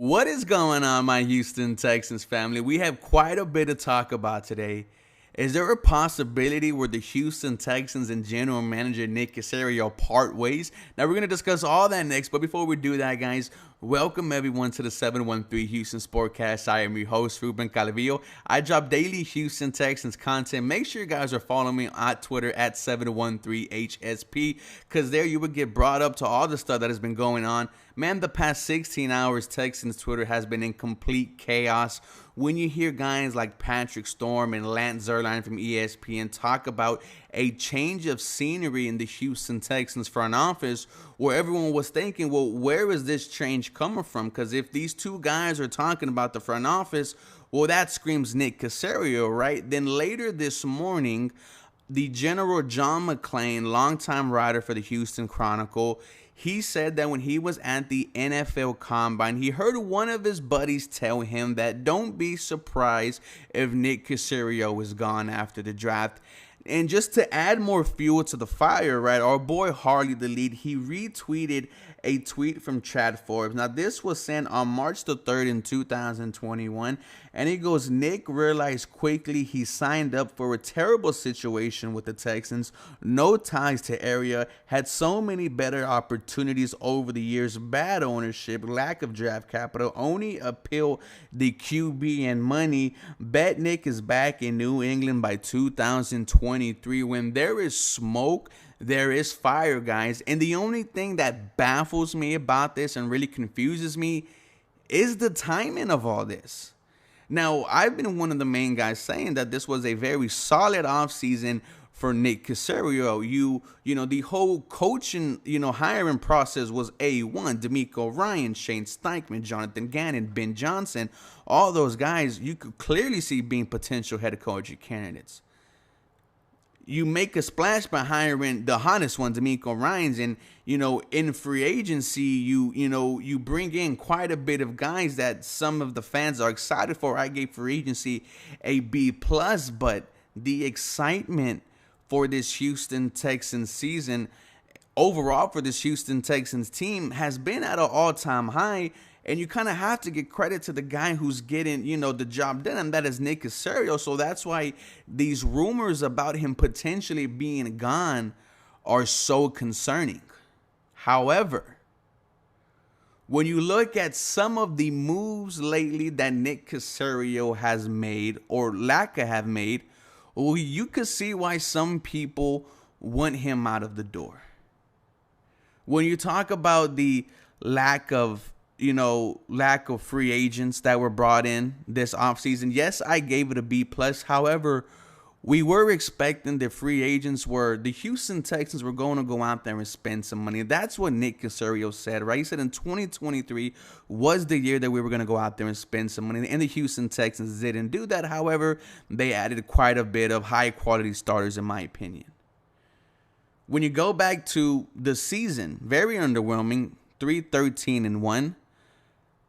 What is going on, my Houston Texans family? We have quite a bit to talk about today. Is there a possibility where the Houston Texans and general manager Nick Caserio part ways? Now, we're going to discuss all that next, but before we do that, guys, welcome everyone to the 713 Houston Sportcast. I am your host, Ruben Calvillo. I drop daily Houston Texans content. Make sure you guys are following me at Twitter at 713HSP, because there you would get brought up to all the stuff that has been going on. Man, the past 16 hours, Texans Twitter has been in complete chaos. When you hear guys like Patrick Storm and Lance Zierlein from ESPN talk about a change of scenery in the Houston Texans front office, where everyone was thinking, well, where is this change coming from? Because if these two guys are talking about the front office, well, that screams Nick Caserio, right? Then later this morning, the General John McClain, longtime writer for the Houston Chronicle, he said that when he was at the NFL Combine, he heard one of his buddies tell him that don't be surprised if Nick Caserio is gone after the draft. And just to add more fuel to the fire, right, our boy Harley the Lead, he retweeted a tweet from Chad Forbes. Now, this was sent on March the 3rd in 2021. And he goes, Nick realized quickly he signed up for a terrible situation with the Texans. No ties to area, had so many better opportunities over the years, bad ownership, lack of draft capital, only appeal the QB and money. Bet Nick is back in New England by 2023. When there is smoke, there is fire, guys. And the only thing that baffles me about this and really confuses me is the timing of all this. Now, I've been one of the main guys saying that this was a very solid offseason for Nick Caserio. You know, the whole coaching, hiring process was A1. D'Amico Ryan, Shane Steichman, Jonathan Gannon, Ben Johnson, all those guys you could clearly see being potential head coaching candidates. You make a splash by hiring the hottest one, D'Amico Ryans, and in free agency, you bring in quite a bit of guys that some of the fans are excited for. I gave free agency a B plus, but the excitement for this Houston Texans season, overall for this Houston Texans team, has been at an all-time high. And you kind of have to give credit to the guy who's getting, the job done, and that is Nick Caserio. So that's why these rumors about him potentially being gone are so concerning. However, when you look at some of the moves lately that Nick Caserio has made or lack of have made, well, you could see why some people want him out of the door. When you talk about the lack of free agents that were brought in this offseason, yes, I gave it a B plus. However, we were expecting the free agents the Houston Texans were going to go out there and spend some money. That's what Nick Caserio said, right? He said in 2023 was the year that we were going to go out there and spend some money, and the Houston Texans didn't do that. However, they added quite a bit of high quality starters, in my opinion. When you go back to the season, very underwhelming, 3-13-1.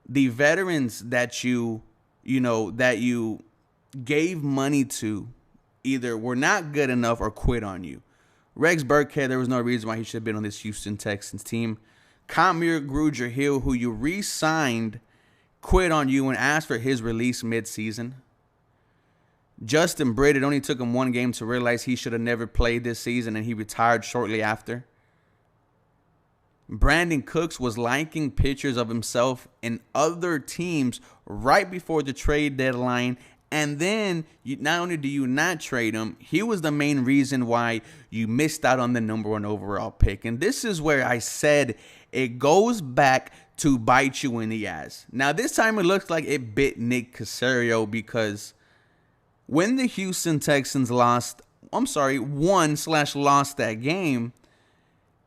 The veterans that you gave money to either were not good enough or quit on you. Rex Burkhead, there was no reason why he should have been on this Houston Texans team. Kamir Grugier-Hill, who you re-signed, quit on you and asked for his release mid-season. Justin Britt, it only took him one game to realize he should have never played this season, and he retired shortly after. Brandon Cooks was liking pictures of himself in other teams right before the trade deadline. And then not only do you not trade him, he was the main reason why you missed out on the #1 overall pick. And this is where I said it goes back to bite you in the ass. Now, this time it looks like it bit Nick Caserio, because when the Houston Texans lost that game,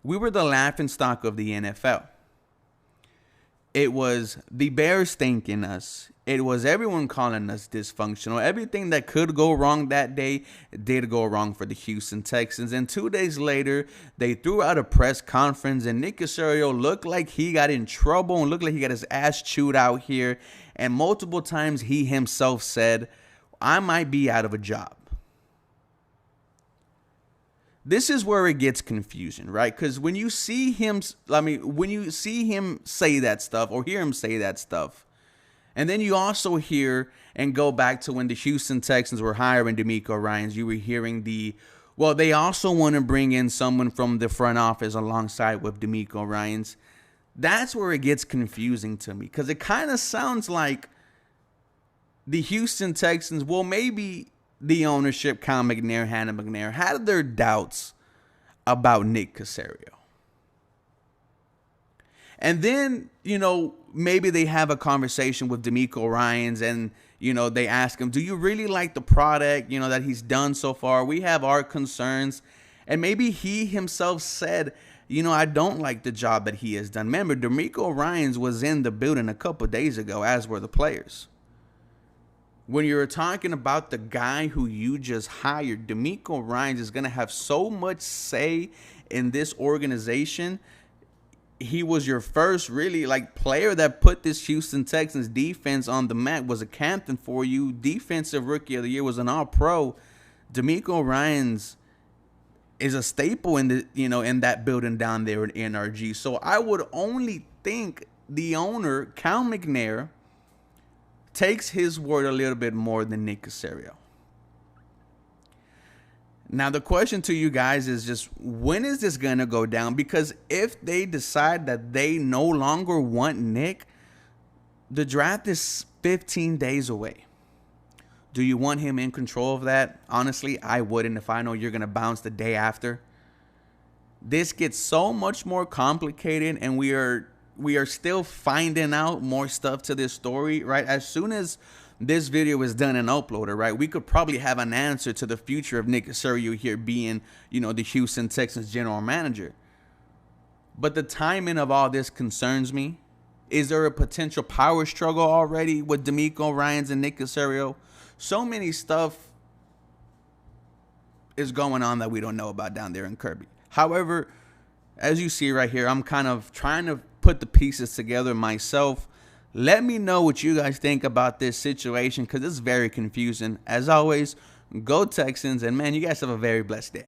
we were the laughingstock of the NFL. It was the Bears thanking us. It was everyone calling us dysfunctional. Everything that could go wrong that day did go wrong for the Houston Texans. And 2 days later, they threw out a press conference, and Nick Caserio looked like he got in trouble and looked like he got his ass chewed out here. And multiple times he himself said, I might be out of a job. This is where it gets confusing, right? Because when you see him say that stuff or hear him say that stuff, And then you also hear and go back to when the Houston Texans were hiring DeMeco Ryans. You were hearing well, they also want to bring in someone from the front office alongside with DeMeco Ryans. That's where it gets confusing to me, because it kind of sounds like the Houston Texans, well, maybe the ownership, Cal McNair, Hannah McNair, had their doubts about Nick Caserio. And then, maybe they have a conversation with DeMeco Ryans and, they ask him, do you really like the product, that he's done so far? We have our concerns. And maybe he himself said, I don't like the job that he has done. Remember, DeMeco Ryans was in the building a couple of days ago, as were the players. When you're talking about the guy who you just hired, DeMeco Ryans is going to have so much say in this organization. He was your first really player that put this Houston Texans defense on the map, was a captain for you, defensive rookie of the year, was an all-pro. DeMeco Ryans is a staple in in that building down there in NRG. So I would only think the owner, Cal McNair, takes his word a little bit more than Nick Caserio. Now, the question to you guys is just, when is this going to go down? Because if they decide that they no longer want Nick, the draft is 15 days away. Do you want him in control of that? Honestly, I wouldn't if I know you're going to bounce the day after. This gets so much more complicated, and we are still finding out more stuff to this story, right? As soon as this video is done and uploaded, right, we could probably have an answer to the future of Nick Caserio here being, the Houston Texans general manager. But the timing of all this concerns me. Is there a potential power struggle already with DeMeco Ryans and Nick Caserio? So many stuff is going on that we don't know about down there in Kirby. However, as you see right here, I'm kind of trying to put the pieces together myself. Let me know what you guys think about this situation, because it's very confusing. As always, go Texans, and man, you guys have a very blessed day.